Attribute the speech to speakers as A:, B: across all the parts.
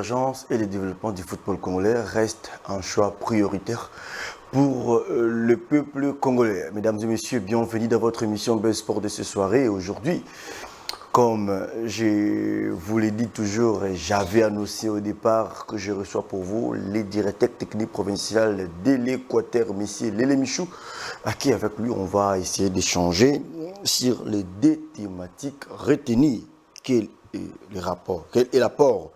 A: l'émergence et le développement du football congolais reste un choix prioritaire pour le peuple congolais. Mesdames et messieurs, bienvenue dans votre émission Buzz Sport de ce soirée. Et aujourd'hui, comme je vous l'ai dit toujours, j'avais annoncé au départ que je reçois pour vous les directeurs techniques provinciaux de l'Équateur, M. Lélé Michou, à qui avec lui on va essayer d'échanger sur les deux thématiques retenues. Quel est l'apport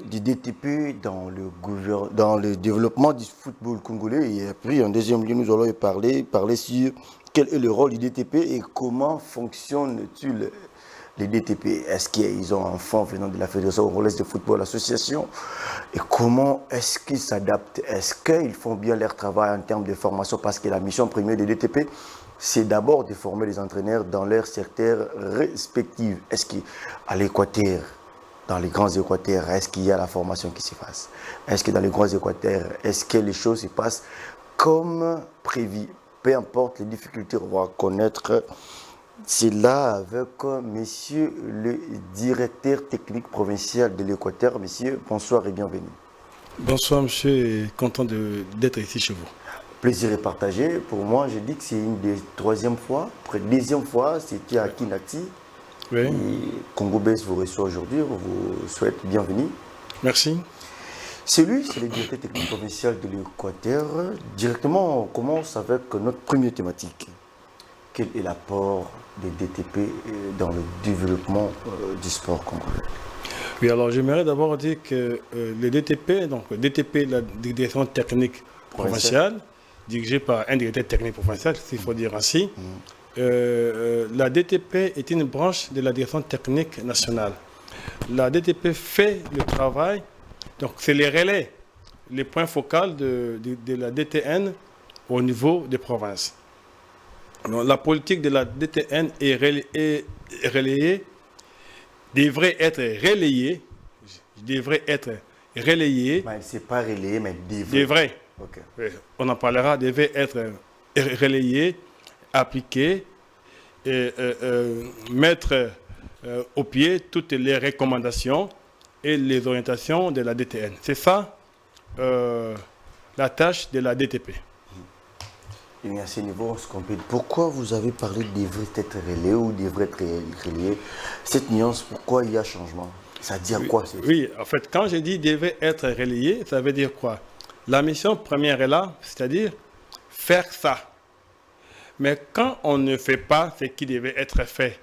A: du DTP dans le développement du football congolais? Et puis en deuxième lieu, nous allons parler sur quel est le rôle du DTP et comment fonctionne-t-il les DTP. Est-ce qu'ils ont un fonds venant de la Fédération congolaise de football association? Et comment est-ce qu'ils s'adaptent? Est-ce qu'ils font bien leur travail en termes de formation? Parce que la mission première des DTP, c'est d'abord de former les entraîneurs dans leur secteur respectif. Est-ce qu'à l'Équateur, dans les grands Équateurs, est-ce qu'il y a la formation qui se passe? Est-ce que dans les grands Équateurs, est-ce que les choses se passent comme prévu? Peu importe les difficultés, on va connaître cela avec monsieur le directeur technique provincial de l'Équateur. Monsieur, bonsoir et bienvenue.
B: Bonsoir monsieur, et content d'être ici chez vous.
A: Plaisir est partagé. Pour moi, je dis que c'est une des troisième fois. Après deuxième fois, c'était à Kinati.
B: Oui.
A: Et Congo Base vous reçoit aujourd'hui. On vous souhaite bienvenue.
B: Merci.
A: C'est le directeur technique provincial de l'Équateur. Directement, on commence avec notre première thématique. Quel est l'apport des DTP dans le développement du sport congolais?
B: Oui, alors j'aimerais d'abord dire que les DTP, donc le DTP, la direction technique provinciale, dirigée par un directeur technique provincial, s'il faut dire ainsi. La DTP est une branche de la direction technique nationale. La DTP fait le travail, donc c'est les relais, les points focaux de la DTN au niveau des provinces. Donc, la politique de la DTN est relayée, devrait être relayée.
A: C'est pas relayé, mais
B: devrait.
A: Okay.
B: On en parlera, devait être relayée, appliquée, et mettre au pied toutes les recommandations et les orientations de la DTN. C'est ça la tâche de la DTP.
A: Et à ce niveau, pourquoi vous avez parlé de devrait être relayé ou devrait être relayé? Cette nuance, pourquoi il y a changement? Ça dit à quoi?
B: Oui, en fait, quand je dis devrait être relayé, ça veut dire quoi? La mission première est là, c'est-à-dire faire ça. Mais quand on ne fait pas ce qui devait être fait,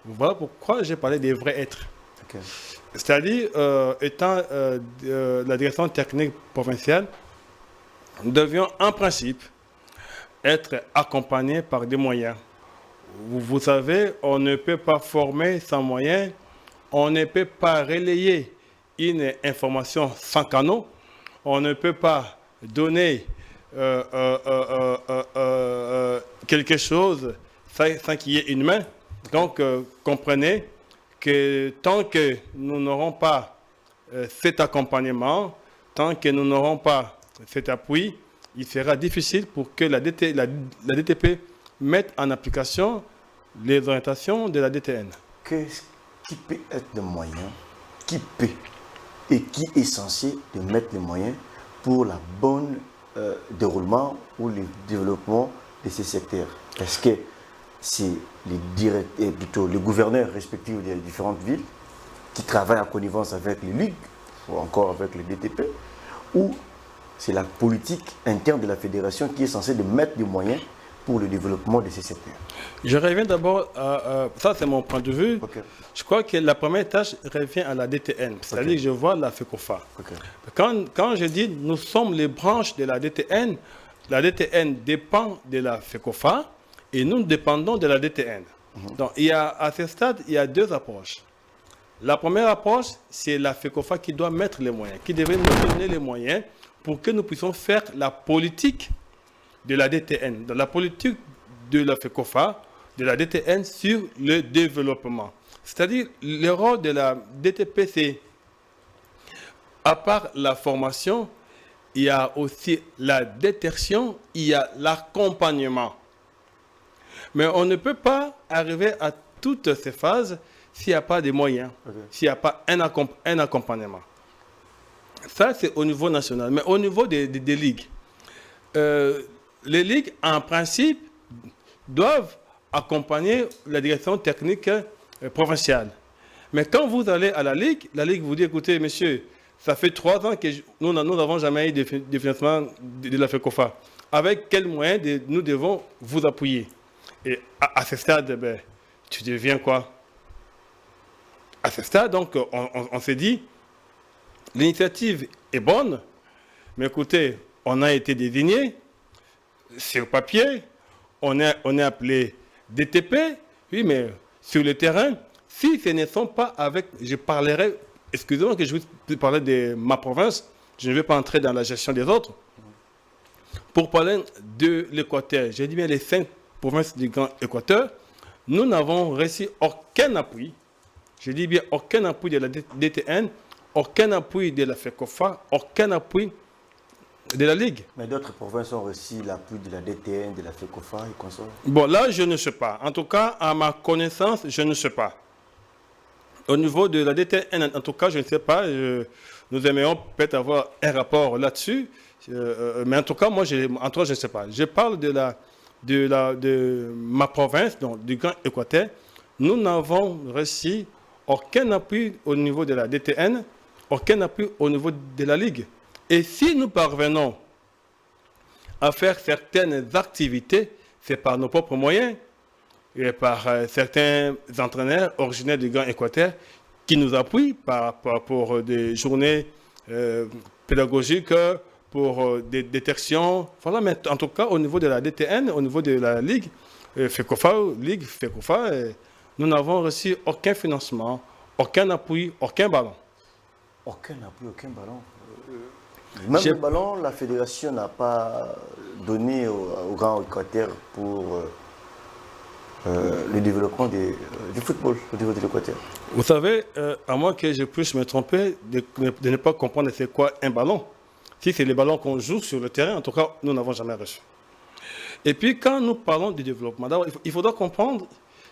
B: voilà pourquoi j'ai parlé de devrait être.
A: Okay.
B: C'est-à-dire, étant la direction technique provinciale, nous devions en principe être accompagnés par des moyens. Vous savez, on ne peut pas former sans moyens, on ne peut pas relayer une information sans canaux, on ne peut pas donner quelque chose sans qu'il y ait une main. Donc, comprenez que tant que nous n'aurons pas cet accompagnement, tant que nous n'aurons pas cet appui, il sera difficile pour que la DTP mette en application les orientations de la DTN.
A: Qui peut être le moyen, qui peut et qui est censé de mettre les moyens pour la bonne déroulement ou le développement de ces secteurs? Est-ce que c'est les gouverneurs respectifs des différentes villes qui travaillent en connivence avec les ligues ou encore avec les DTP, ou c'est la politique interne de la fédération qui est censée de mettre des moyens pour le développement de ces secteurs?
B: Je reviens d'abord à ça, c'est mon point de vue.
A: Okay.
B: Je crois que la première tâche revient à la DTN, c'est-à-dire que je vois la FECOFA.
A: Okay.
B: Quand je dis nous sommes les branches de la DTN dépend de la FECOFA et nous dépendons de la DTN. Donc à ce stade, il y a deux approches. La première approche, c'est la FECOFA qui doit mettre les moyens, qui devrait nous donner les moyens pour que nous puissions faire la politique de la DTN, dans la politique de la FECOFA, de la DTN sur le développement. C'est-à-dire, le rôle de la DTP, c'est, à part la formation, il y a aussi la détection, il y a l'accompagnement. Mais on ne peut pas arriver à toutes ces phases s'il n'y a pas de moyens, s'il n'y a pas un accompagnement. Ça, c'est au niveau national. Mais au niveau des ligues, les ligues, en principe, doivent accompagner la direction technique provinciale. Mais quand vous allez à la Ligue vous dit, écoutez, monsieur, ça fait 3 ans que nous n'avons jamais eu de financement de la FECOFA. Avec quels moyens nous devons vous appuyer? Et à ce stade, ben, tu deviens quoi? À ce stade, donc, on s'est dit, l'initiative est bonne, mais écoutez, on a été désigné sur papier, on est appelé DTP, oui, mais sur le terrain, si ce ne sont pas avec, je parlerai, excusez-moi que je vais parler de ma province, je ne vais pas entrer dans la gestion des autres. Pour parler de l'Équateur, j'ai dit bien les 5 provinces du Grand Équateur, nous n'avons reçu aucun appui, je dis bien aucun appui de la DTN, aucun appui de la FECOFA, aucun appui de la Ligue.
A: Mais d'autres provinces ont reçu l'appui de la DTN, de la FECOFA et consorts.
B: Bon, là, je ne sais pas. En tout cas, à ma connaissance, je ne sais pas. Au niveau de la DTN, en tout cas, je ne sais pas. Nous aimerions peut-être avoir un rapport là-dessus. Mais en tout cas, moi, je ne sais pas. Je parle de ma province, donc du Grand Équateur. Nous n'avons reçu aucun appui au niveau de la DTN, aucun appui au niveau de la Ligue. Et si nous parvenons à faire certaines activités, c'est par nos propres moyens et par certains entraîneurs originaires du Grand Équateur qui nous appuient pour des journées pédagogiques, pour des détections. Voilà, mais en tout cas, au niveau de la DTN, au niveau de la Ligue, FECOFA, nous n'avons reçu aucun financement, aucun appui, aucun ballon.
A: Aucun appui, aucun ballon. Même le ballon, la fédération n'a pas donné au Grand Équateur pour le développement du football au niveau de l'Équateur.
B: Vous savez, à moins que je puisse me tromper, de ne pas comprendre c'est quoi un ballon. Si c'est les ballons qu'on joue sur le terrain, en tout cas, nous n'avons jamais reçu. Et puis, quand nous parlons du développement, d'abord, il faudra comprendre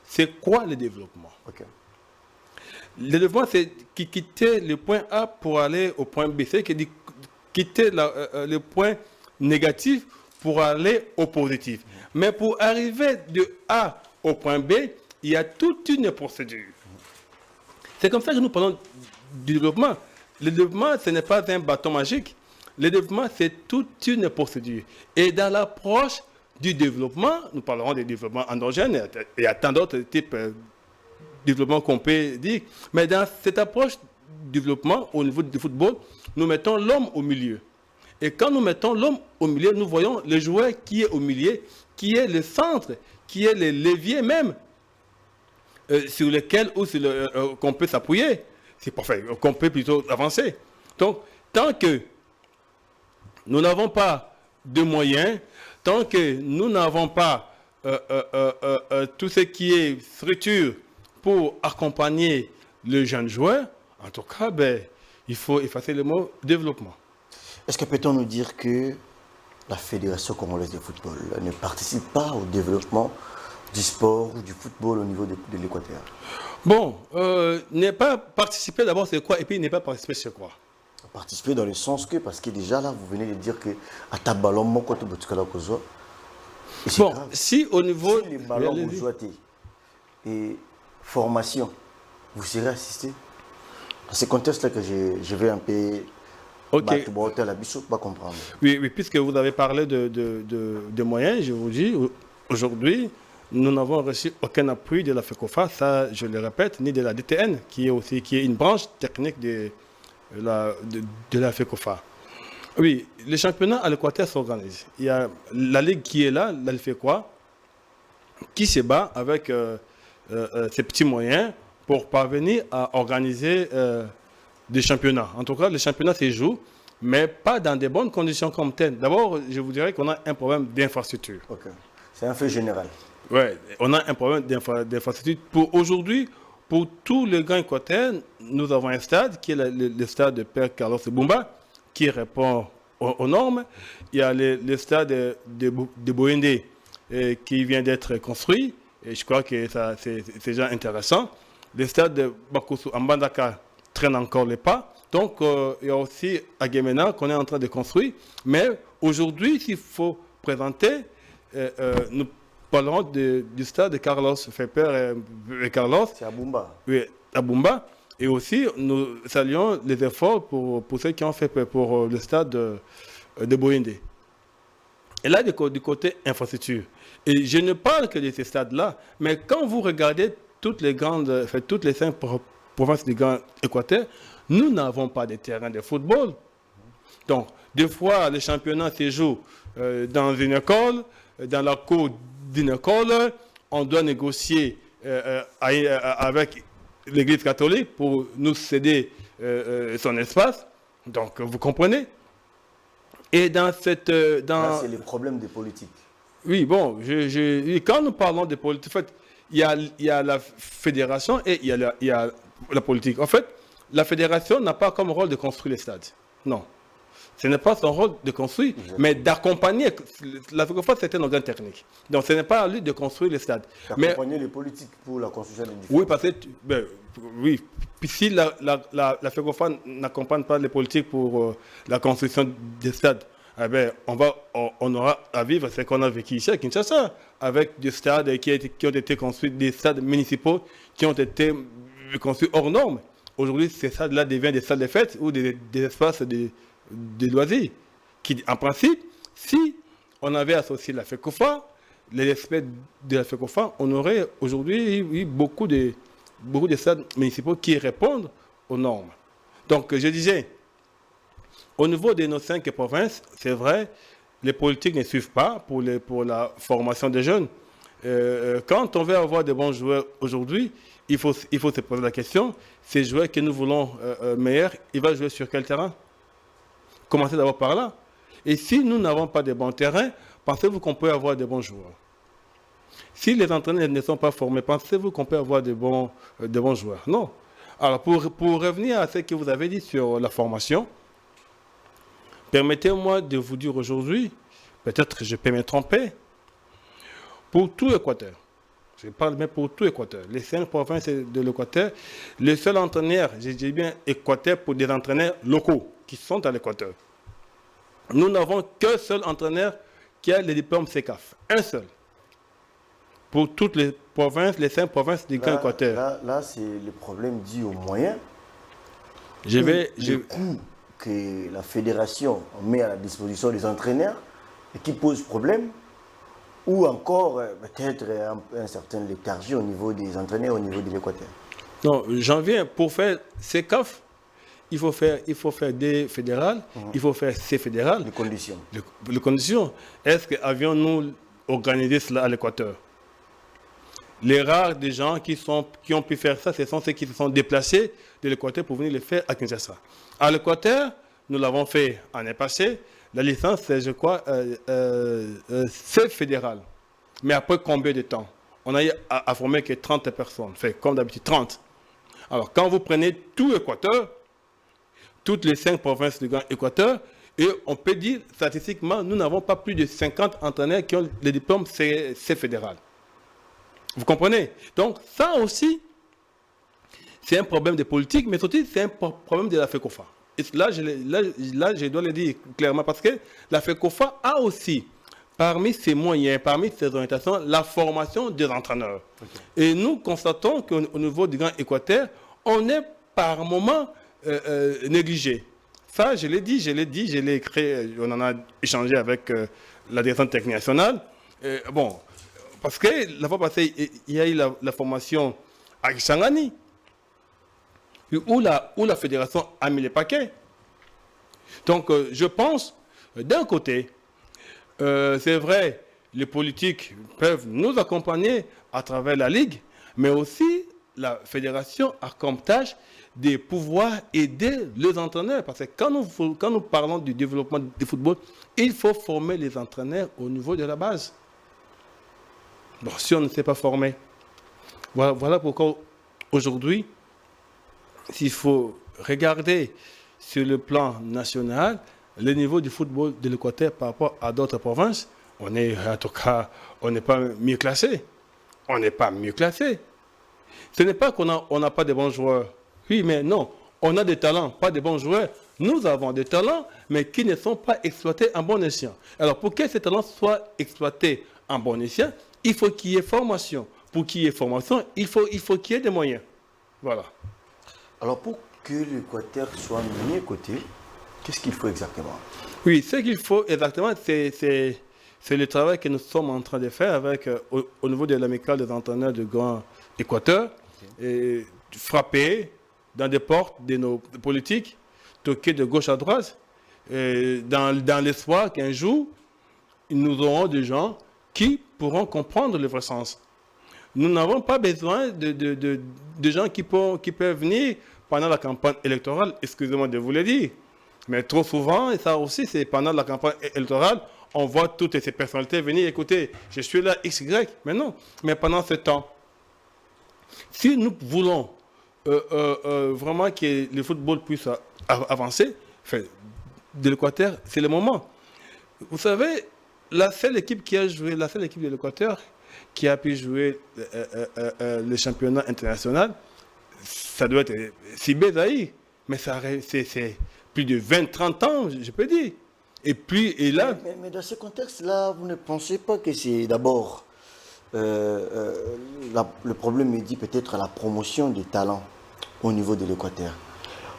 B: c'est quoi le développement.
A: Okay.
B: Le développement, c'est quitter le point A pour aller au point B. C'est quitter le point négatif pour aller au positif. Mais pour arriver de A au point B, il y a toute une procédure. C'est comme ça que nous parlons du développement. Le développement, ce n'est pas un bâton magique. Le développement, c'est toute une procédure. Et dans l'approche du développement, nous parlerons des développements endogènes, il y a tant d'autres types de développement qu'on peut dire. Mais dans cette approche du développement, au niveau du football, nous mettons l'homme au milieu. Et quand nous mettons l'homme au milieu, nous voyons le joueur qui est au milieu, qui est le centre, qui est le levier même, sur lequel qu'on peut s'appuyer. C'est parfait, qu'on peut plutôt avancer. Donc, tant que nous n'avons pas de moyens, tant que nous n'avons pas tout ce qui est structure pour accompagner le jeune joueur, en tout cas, ben, il faut effacer le mot développement.
A: Est-ce que peut-on nous dire que la Fédération congolaise de football ne participe pas au développement du sport ou du football au niveau de l'Équateur?
B: Bon, ne pas participer d'abord c'est quoi, et puis ne pas participer c'est quoi?
A: Participer dans le sens que, parce que déjà là, vous venez de dire que à ta ballon, mon côté Botukala Kozo.
B: Bon, si au niveau.
A: Si les ballons vous jouez et formation, vous serez assisté. À ce contexte-là que je vais un peu.
B: Ok.
A: Pas comprendre.
B: Oui, puisque vous avez parlé de moyens, je vous dis, aujourd'hui, nous n'avons reçu aucun appui de la FECOFA, ça je le répète, ni de la DTN, qui est une branche technique de la FECOFA. Oui, les championnats à l'Équateur s'organisent. Il y a la Ligue qui est là, elle fait quoi? Qui se bat avec ses petits moyens pour parvenir à organiser des championnats. En tout cas, les championnats se jouent, mais pas dans de bonnes conditions comme telles. D'abord, je vous dirais qu'on a un problème d'infrastructure.
A: Okay. C'est un fait général.
B: Oui, on a un problème d'infrastructure. Pour aujourd'hui, pour tous les grands Équateurs, nous avons un stade qui est le stade de Père Carlos Bumba, qui répond aux normes. Il y a le stade de Boendé qui vient d'être construit, et je crois que c'est déjà intéressant. Le stade de Bakousou Mbandaka traîne encore les pas. Donc, il y a aussi à Guémena qu'on est en train de construire. Mais aujourd'hui, s'il faut présenter, nous parlerons du stade de Carlos Feper et Carlos.
A: C'est à Bumba.
B: Oui, à Bumba. Et aussi, nous saluons les efforts pour ceux qui ont fait pour le stade de Boyende. Et là, du côté infrastructure. Et je ne parle que de ces stades-là, mais quand vous regardez toutes les 5 provinces du Grand Équateur, nous n'avons pas de terrain de football. Donc, des fois, le championnat se joue dans une école, dans la cour d'une école. On doit négocier avec l'Église catholique pour nous céder son espace. Donc, vous comprenez? Et dans cette...
A: Là, c'est le problème des politiques.
B: Oui, bon, quand nous parlons de politique, en fait, il y a la fédération et il y a la politique. En fait, la fédération n'a pas comme rôle de construire les stades. Non. Ce n'est pas son rôle de construire, mais d'accompagner. La FECOFA, c'est un organe technique. Donc, ce n'est pas à lui de construire les stades.
A: D'accompagner les politiques pour la construction des
B: Oui, parce que, oui. Puis si la FECOFA n'accompagne pas les politiques pour la construction des stades, eh bien, on aura à vivre ce qu'on a vécu ici à Kinshasa, avec des stades qui ont été construits, des stades municipaux qui ont été construits hors normes. Aujourd'hui, ces stades-là deviennent des salles de fête ou des espaces de loisirs. Qui, en principe, si on avait associé la FECOFA, les respects de la FECOFA, on aurait aujourd'hui eu beaucoup de stades municipaux qui répondent aux normes. Donc, je disais, au niveau de nos 5 provinces, c'est vrai, les politiques ne suivent pas pour la formation des jeunes. Quand on veut avoir de bons joueurs aujourd'hui, il faut se poser la question, ces joueurs que nous voulons meilleurs, ils vont jouer sur quel terrain? Commencez d'abord par là. Et si nous n'avons pas de bons terrains, pensez-vous qu'on peut avoir de bons joueurs? Si les entraîneurs ne sont pas formés, pensez-vous qu'on peut avoir de bons joueurs? Non. Alors, pour revenir à ce que vous avez dit sur la formation, permettez-moi de vous dire aujourd'hui, peut-être que je peux me tromper, pour tout l'Équateur, je parle même pour tout l'Équateur, les 5 provinces de l'Équateur, le seul entraîneur, je dis bien Équateur pour des entraîneurs locaux qui sont à l'Équateur. Nous n'avons qu'un seul entraîneur qui a le diplôme CECAF, un seul. Pour toutes les provinces, les 5 provinces du Grand Équateur.
A: Là c'est le problème dû aux moyens.
B: Le
A: coût que la fédération met à la disposition des entraîneurs et qui pose problème, ou encore peut-être un certain léthargie au niveau des entraîneurs, au niveau de l'Équateur.
B: Non, j'en viens. Pour faire CECAF, il faut faire des fédérales, il faut faire ces fédérales.
A: Les conditions.
B: Les conditions. Est-ce qu'avions-nous organisé cela à l'Équateur? Les rares des gens qui ont pu faire ça, ce sont ceux qui se sont déplacés de l'Équateur pour venir le faire à Kinshasa. À l'Équateur, nous l'avons fait l'année passée. La licence, c'est, je crois, c'est fédéral. Mais après combien de temps? On a eu à former que 30 personnes. Fait comme d'habitude, 30. Alors, quand vous prenez tout l'Équateur, toutes les 5 provinces du Grand Équateur, et on peut dire, statistiquement, nous n'avons pas plus de 50 entraîneurs qui ont le diplôme C fédéral. Vous comprenez? Donc, ça aussi, c'est un problème de politique, mais surtout, c'est un problème de la FECOFA. Et là, je dois le dire clairement, parce que la FECOFA a aussi, parmi ses moyens, parmi ses orientations, la formation des entraîneurs. Okay. Et nous constatons qu'au niveau du Grand Équateur, on est par moments négligé. Ça, je l'ai écrit, on en a échangé avec la direction technique nationale. Bon, parce que la fois passée, il y a eu la formation à Kisangani, où la fédération a mis les paquets. Donc, je pense, d'un côté, c'est vrai, les politiques peuvent nous accompagner à travers la Ligue, mais aussi la fédération a comme tâche de pouvoir aider les entraîneurs. Parce que quand nous parlons du développement du football, il faut former les entraîneurs au niveau de la base. Bon, si on ne s'est pas formé, voilà pourquoi aujourd'hui, s'il faut regarder sur le plan national, le niveau du football de l'Équateur par rapport à d'autres provinces, on n'est pas mieux classé. On n'est pas mieux classé. Ce n'est pas qu'on n'a pas de bons joueurs. Oui, mais non, On a des talents, pas des bons joueurs. Nous avons des talents, mais qui ne sont pas exploités en bon escient. Alors, pour que ces talents soient exploités en bon escient, il faut qu'il y ait formation. Pour qu'il y ait formation, il faut qu'il y ait des moyens. Voilà.
A: Alors, pour que l'Équateur soit mieux coté, qu'est-ce qu'il faut exactement?
B: Oui, ce qu'il faut exactement, c'est le travail que nous sommes en train de faire avec, au niveau de l'amicale des entraîneurs du Grand Équateur, et frapper dans des portes de nos politiques, toquer de gauche à droite, dans l'espoir qu'un jour, nous aurons des gens qui pourront comprendre le vrai sens. Nous n'avons pas besoin de gens qui peuvent venir pendant la campagne électorale, excusez-moi de vous le dire. Mais trop souvent, et ça aussi, c'est pendant la campagne électorale, on voit toutes ces personnalités venir, écoutez, je suis là, XY, mais non. Mais pendant ce temps, si nous voulons vraiment que le football puisse avancer, de l'Équateur, c'est le moment. Vous savez, la seule équipe de l'Équateur qui a pu jouer le championnat international, ça doit être Sibé Zaïre, mais c'est plus de 20-30 ans, je peux dire. Et là...
A: Mais dans ce contexte-là, vous ne pensez pas que c'est d'abord le problème me dit peut-être la promotion des talents au niveau de l'Équateur.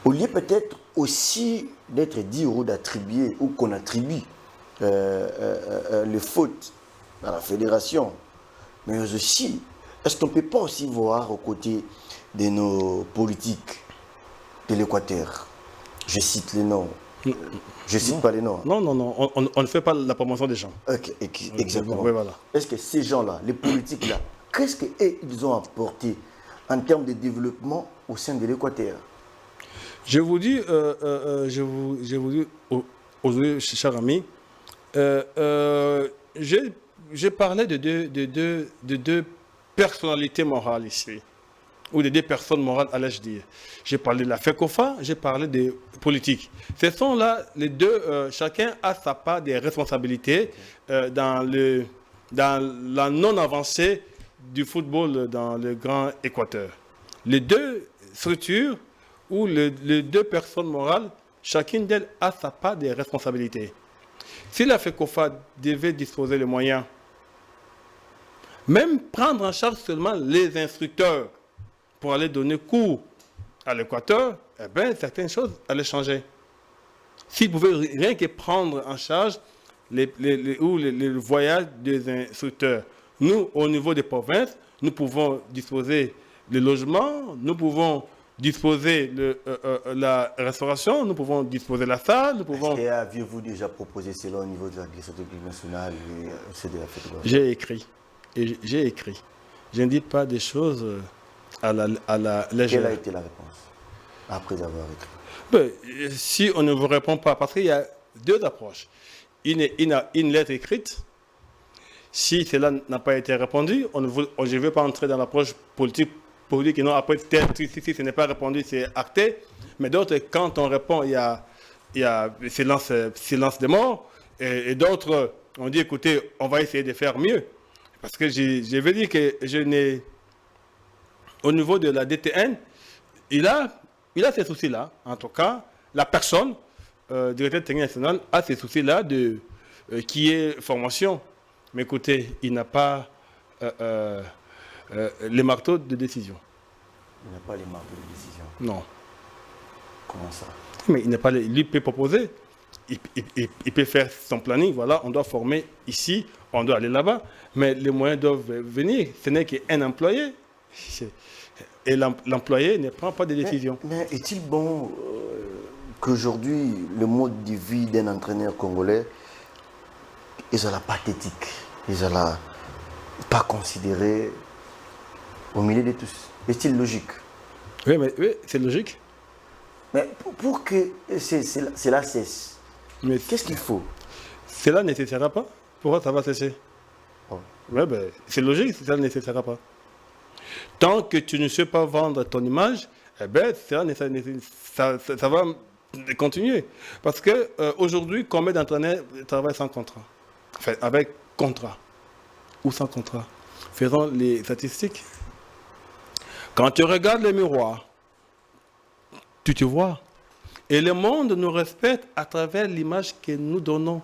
A: Au lieu peut-être aussi d'être dit ou d'attribuer ou qu'on attribue les fautes à la fédération, mais aussi, est-ce qu'on ne peut pas aussi voir aux côtés de nos politiques de l'Équateur? Je cite les noms. Je ne cite pas les noms.
B: Non, on ne fait pas la promotion des gens.
A: Ok, exactement.
B: Oui, voilà.
A: Est-ce que ces gens-là, les politiques-là, qu'est-ce qu'ils ont apporté en termes de développement au sein de l'Équateur?
B: Je vous dis, aujourd'hui, chers amis, j'ai parlé de deux personnalités morales ici, ou de deux personnes morales, allais-je dire. J'ai parlé de la FECOFA, j'ai parlé des politiques. Ce sont là les deux, chacun a sa part des responsabilités dans la non-avancée du football dans le Grand Équateur. Les deux structures ou les deux personnes morales, chacune d'elles a sa part des responsabilités. Si la FECOFA devait disposer les moyens, même prendre en charge seulement les instructeurs pour aller donner cours à l'Équateur, eh bien, certaines choses allaient changer. S'ils pouvaient rien que prendre en charge les voyages des instructeurs, nous, au niveau des provinces, nous pouvons disposer des logements, nous pouvons disposer la restauration, nous pouvons disposer la salle, nous pouvons...
A: Est-ce que aviez-vous déjà proposé cela au niveau de la direction nationale et ceux de la fédération?
B: J'ai écrit. Je ne dis pas des choses à la légère.
A: Quelle a été la réponse après avoir écrit?
B: Si on ne vous répond pas, parce qu'il y a deux approches. Une lettre écrite. Si cela n'a pas été répondu, je ne veux pas entrer dans l'approche politique et non, après, si ce n'est pas répondu, c'est acté. Mais d'autres, quand on répond, il y a silence de mort. Et d'autres, on dit, écoutez, on va essayer de faire mieux. Parce que je veux dire que au niveau de la DTN, il a ces soucis-là. En tout cas, la personne, directeur technique national, a ces soucis-là qui est formation. Mais écoutez, il n'a pas les marteaux de décision.
A: Il n'a pas les marteaux de décision.
B: Non.
A: Comment ça?
B: Mais il n'a pas lui peut proposer. Il peut faire son planning. Voilà, on doit former ici, on doit aller là-bas. Mais les moyens doivent venir. Ce n'est qu'un employé. Et l'employé ne prend pas de décision.
A: Mais est-il bon qu'aujourd'hui, le mode de vie d'un entraîneur congolais est à la pathétique, est à la pas considéré au milieu de tous? Est-il logique?
B: Oui, c'est logique.
A: Mais pour que cela cesse, qu'est-ce qu'il faut?
B: Cela ne cessera pas. Pourquoi ça va cesser? Ouais, c'est logique, cela ne cessera pas. Tant que tu ne sais pas vendre ton image, ça va continuer. Parce qu'aujourd'hui, combien d'entraîneurs travaillent sans contrat? Enfin, avec contrat. Ou sans contrat. Faisons les statistiques. Quand tu regardes le miroir, Tu te vois. Et le monde nous respecte à travers l'image que nous donnons.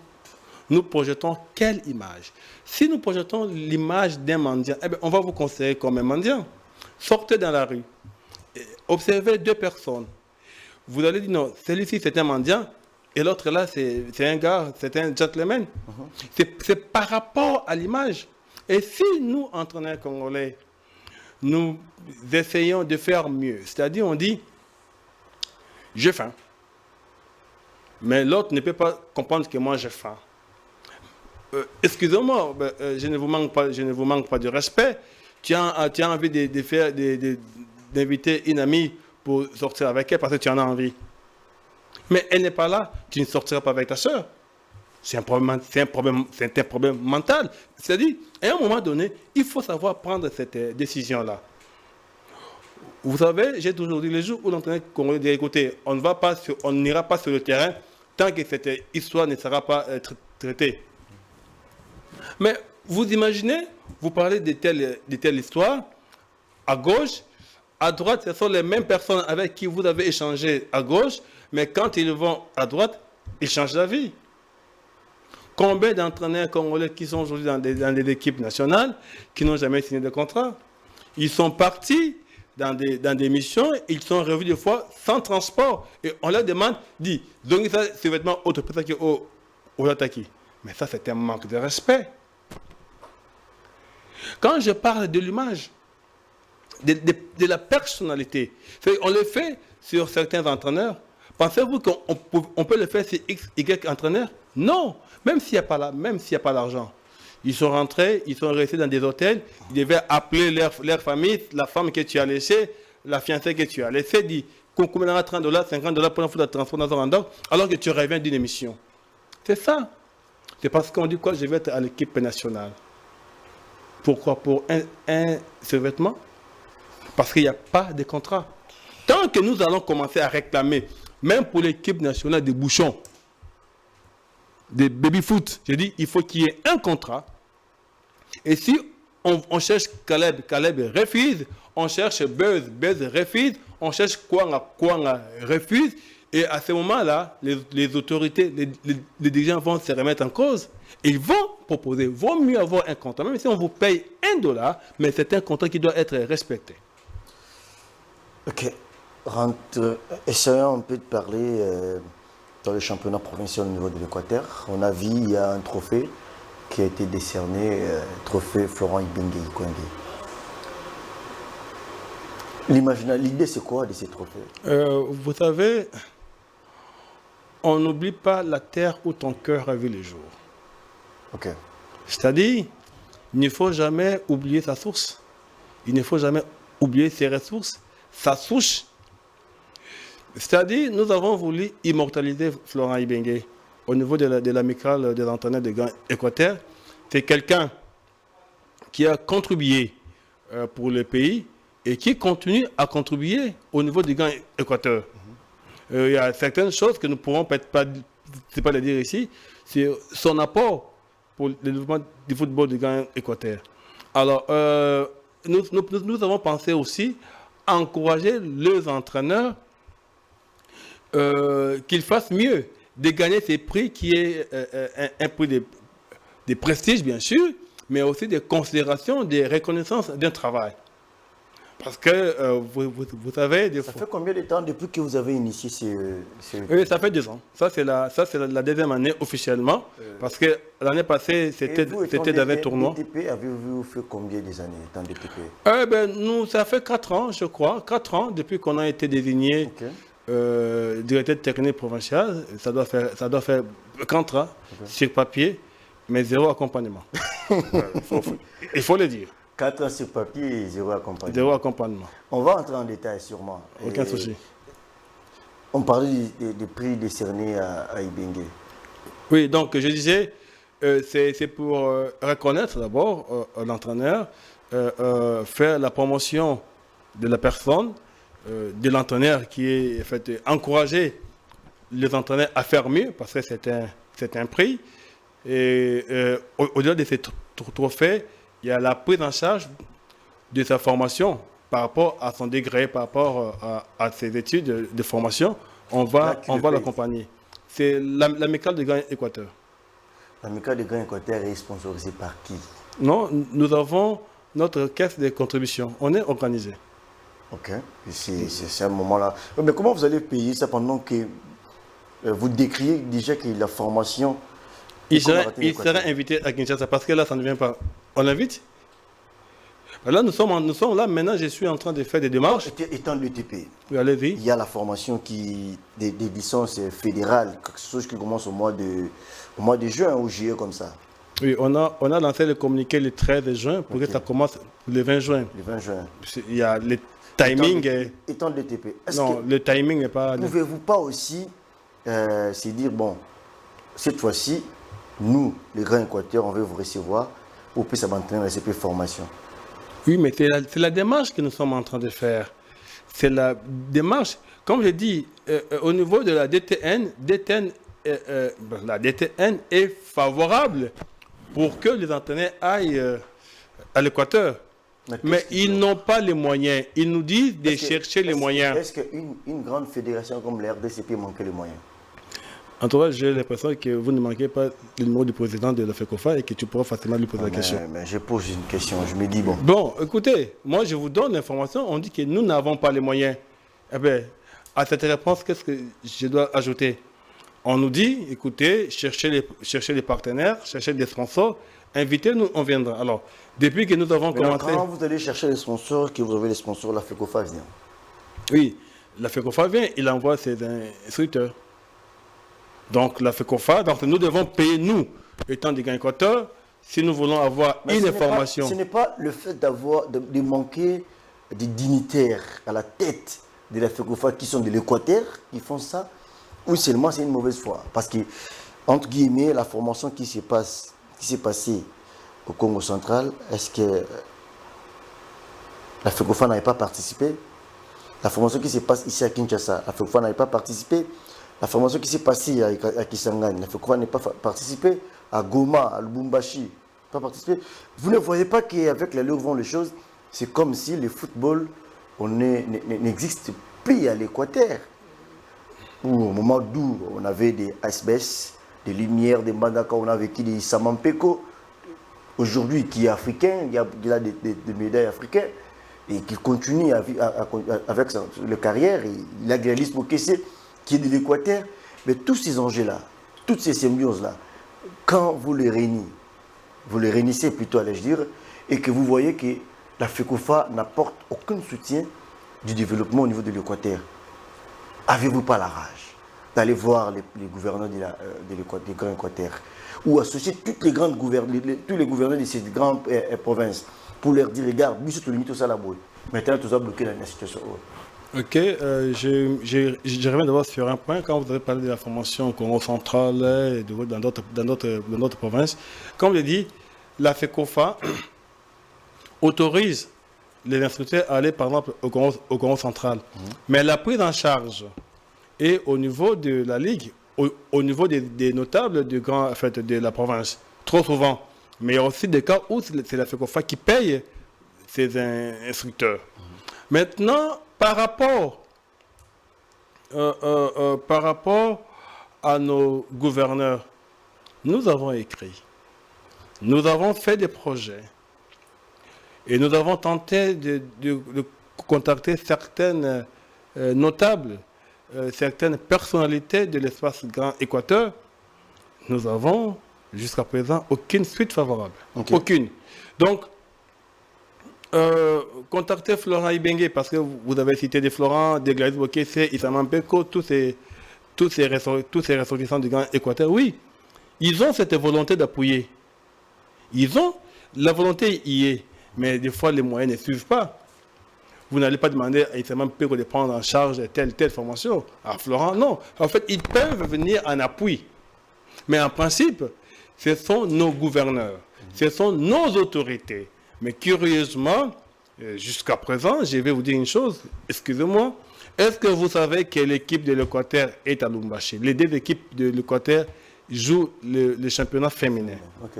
B: Nous projetons quelle image? Si nous projetons l'image d'un mendiant, eh bien, on va vous considérer comme un mendiant. Sortez dans la rue. Observez 2 personnes. Vous allez dire non, celui-ci c'est un mendiant et l'autre là c'est un gars, c'est un gentleman. C'est par rapport à l'image. Et si nous, entraîneurs congolais, nous essayons de faire mieux, c'est-à-dire on dit j'ai faim, mais l'autre ne peut pas comprendre que moi j'ai faim. Excusez-moi, je ne vous manque pas de respect. Tu as envie d'inviter une amie pour sortir avec elle parce que tu en as envie. Mais elle n'est pas là, tu ne sortiras pas avec ta soeur. C'est un problème mental. C'est-à-dire, à un moment donné, il faut savoir prendre cette décision-là. Vous savez, j'ai toujours dit, les jours où l'entraîneur congolais dit, écoutez, on n'ira pas sur le terrain tant que cette histoire ne sera pas traitée. Mais vous imaginez, vous parlez de telle histoire, à gauche, à droite, ce sont les mêmes personnes avec qui vous avez échangé à gauche, mais quand ils vont à droite, ils changent d'avis. Combien d'entraîneurs congolais qui sont aujourd'hui dans des équipes nationales qui n'ont jamais signé de contrat? Ils sont partis dans des missions, ils sont revenus des fois sans transport. Et on leur demande, dit, donc ça, c'est vêtements autre que au attaqué. Mais ça, c'est un manque de respect. Quand je parle de l'image, de la personnalité, on le fait sur certains entraîneurs. Pensez-vous qu'on peut le faire sur X, Y entraîneurs? Non, même s'il n'y a pas l'argent. Ils sont rentrés, ils sont restés dans des hôtels, ils devaient appeler leur famille, la femme que tu as laissée, la fiancée que tu as laissée, dit combien $30, $50 pour un fou de transport dans un endroit, alors que tu reviens d'une émission. C'est ça. C'est parce qu'on dit quoi, je vais être à l'équipe nationale. Pourquoi? Pour un survêtement? Parce qu'il n'y a pas de contrat. Tant que nous allons commencer à réclamer, même pour l'équipe nationale des bouchons, des baby-foot, j'ai dit, il faut qu'il y ait un contrat. Et si on cherche Caleb refuse, on cherche Buzz refuse, on cherche Kwanga refuse, et à ce moment-là, les autorités, les dirigeants vont se remettre en cause. Ils vont proposer, vaut mieux avoir un contrat, même si on vous paye $1, mais c'est un contrat qui doit être respecté.
A: Ok. Essayons un peu de parler dans le championnat provincial au niveau de l'Équateur. On a vu, il y a un trophée qui a été décerné, trophée Florent Ibenge Ikwenge. L'idée, c'est quoi de ces trophées?
B: Vous savez, on n'oublie pas la terre où ton cœur a vu le jour.
A: Ok.
B: C'est-à-dire, il ne faut jamais oublier sa source. Il ne faut jamais oublier ses ressources, sa souche. C'est-à-dire, nous avons voulu immortaliser Florent Ibenge au niveau de l'amicale des entraîneurs de Grand Équateur. C'est quelqu'un qui a contribué pour le pays et qui continue à contribuer au niveau du Grand Équateur. Il y a certaines choses que nous ne pourrons peut-être pas le dire ici. C'est son apport pour le développement du football du Grand Équateur. Alors, nous avons pensé aussi à encourager les entraîneurs qu'ils fassent mieux, de gagner ces prix qui est un prix de prestige, bien sûr, mais aussi de considération, de reconnaissance d'un travail. Parce que, vous savez...
A: Ça fait combien de temps depuis que vous avez initié
B: Oui, ça fait 2 ans. Ça, c'est la deuxième année officiellement. Parce que l'année passée, c'était dans un tournoi.
A: DTP, avez-vous fait combien des années dans DTP?
B: Nous, ça fait 4 ans, je crois. 4 ans depuis qu'on a été désigné directeur technique provincial. Ça doit faire 4 ans sur papier, mais 0 accompagnement. Il faut le dire.
A: 4 ans sur papier et 0 accompagnement.
B: 0 accompagnement.
A: On va entrer en détail sûrement.
B: Aucun souci.
A: On parlait des prix décernés à Ibenge.
B: Oui, donc je disais, c'est pour reconnaître d'abord l'entraîneur, faire la promotion de la personne, de l'entraîneur qui est fait encourager les entraîneurs à faire mieux parce que c'est un prix. Et au-delà de ces trophées, il y a la prise en charge de sa formation par rapport à son degré, par rapport à ses études de formation, on va l'accompagner. C'est l'amicale de Grand Équateur.
A: L'amicale de Grand Équateur est sponsorisée par qui?
B: Non, nous avons notre caisse de contribution. On est organisé.
A: Ok, c'est un moment-là. Mais comment vous allez payer ça pendant que vous décriez déjà que la formation...
B: Il serait invité à Kinshasa parce que là, ça ne vient pas. On l'invite. Là, nous sommes là. Maintenant, je suis en train de faire des démarches.
A: Étant de l'ETP,
B: oui, allez-y.
A: Il y a la formation des licences fédérales, quelque chose qui commence au mois de juin ou juillet comme ça.
B: Oui, on a lancé le communiqué le 13 juin pour que ça commence le 20 juin.
A: Le 20 juin.
B: Il y a le timing.
A: Étant de l'ETP.
B: Non, le timing n'est pas...
A: Pouvez-vous pas aussi se dire, bon, cette fois-ci, nous, les Grands Équateurs, on veut vous recevoir pour puisse maintenir la CP formation. Oui, mais
B: c'est la démarche que nous sommes en train de faire. C'est la démarche, comme je dis, au niveau de la DTN, la DTN est favorable pour que les entraîneurs aillent à l'Équateur. Mais ils n'ont pas les moyens. Ils nous disent de chercher les moyens.
A: Est-ce qu'une grande fédération comme la RDCP manque les moyens?
B: En tout cas, j'ai l'impression que vous ne manquez pas le numéro du président de la FECOFA et que tu pourras facilement lui poser la question.
A: Mais je pose une question, je me dis bon.
B: Bon, écoutez, moi je vous donne l'information, on dit que nous n'avons pas les moyens. Eh bien, à cette réponse, qu'est-ce que je dois ajouter? On nous dit, écoutez, cherchez les partenaires, cherchez des sponsors, invitez-nous, on viendra. Alors, depuis que nous avons commencé...
A: Quand vous allez chercher les sponsors, que vous avez les sponsors, la FECOFA vient.
B: Oui, la FECOFA vient, il envoie ses instructeurs. Donc la FECOFA, donc nous devons payer, nous, étant des Grands Équateurs, si nous voulons avoir une formation.
A: Ce n'est pas le fait de manquer des dignitaires à la tête de la FECOFA qui sont de l'Équateur, qui font ça, ou seulement c'est une mauvaise foi. Parce que, entre guillemets, la formation qui s'est passée au Congo central, est-ce que la FECOFA n'avait pas participé? La formation qui se passe ici à Kinshasa, la FECOFA n'avait pas participé? La formation qui s'est passée à Kisangani, la FECOFA n'a pas participé. À Goma, à Lubumbashi, pas participé. Vous ne voyez pas qu'avec l'allure vont les choses, c'est comme si le football n'existe plus à l'Équateur. Au moment d'où on avait des SBS, des Lumières, des Mandaka, on avait qui des Samampeko. Aujourd'hui, qui est africain, il y a des médailles africaines et qui continue avec sa carrière. Il a Grélis Bokesse qui est de l'Équateur. Mais tous ces enjeux-là, toutes ces symbioses-là, quand vous les réunissez plutôt, allais-je dire, et que vous voyez que la FECOFA n'apporte aucun soutien du développement au niveau de l'Équateur, avez-vous pas la rage d'aller voir les gouverneurs des Grands Équateurs ou associer tous les gouverneurs de ces grandes provinces pour leur dire, regarde, nous sommes limités au Salaboué. Maintenant, tout ça bloqué dans la situation.
B: Ok, je reviens d'abord sur un point. Quand vous avez parlé de la formation au Congo central et dans d'autres provinces, comme je l'ai dit, la FECOFA autorise les instructeurs à aller par exemple au Congo central. Mais la prise en charge est au niveau de la Ligue, au niveau des notables de la province, trop souvent. Mais il y a aussi des cas où c'est la FECOFA qui paye ses instructeurs. Maintenant, par rapport à nos gouverneurs, nous avons écrit, nous avons fait des projets et nous avons tenté de contacter certaines notables, certaines personnalités de l'espace Grand Équateur. Nous avons jusqu'à présent aucune suite favorable. Okay. Aucune. Donc, contactez Florent Ibenge parce que vous avez cité des Florent, des Gladys Bokesse, Isamampeko, tous ces ressortissants du Grand Équateur. Oui, ils ont cette volonté d'appuyer. Ils ont la volonté y est, mais des fois les moyens ne suivent pas. Vous n'allez pas demander à Isamampeko de prendre en charge telle formation. À Florent, non. En fait, ils peuvent venir en appui. Mais en principe, ce sont nos gouverneurs, ce sont nos autorités. Mais curieusement, jusqu'à présent, je vais vous dire une chose, excusez-moi, est-ce que vous savez que l'équipe de l'Équateur est à Lubumbashi? Les deux équipes de l'Équateur jouent le championnat féminin. Okay.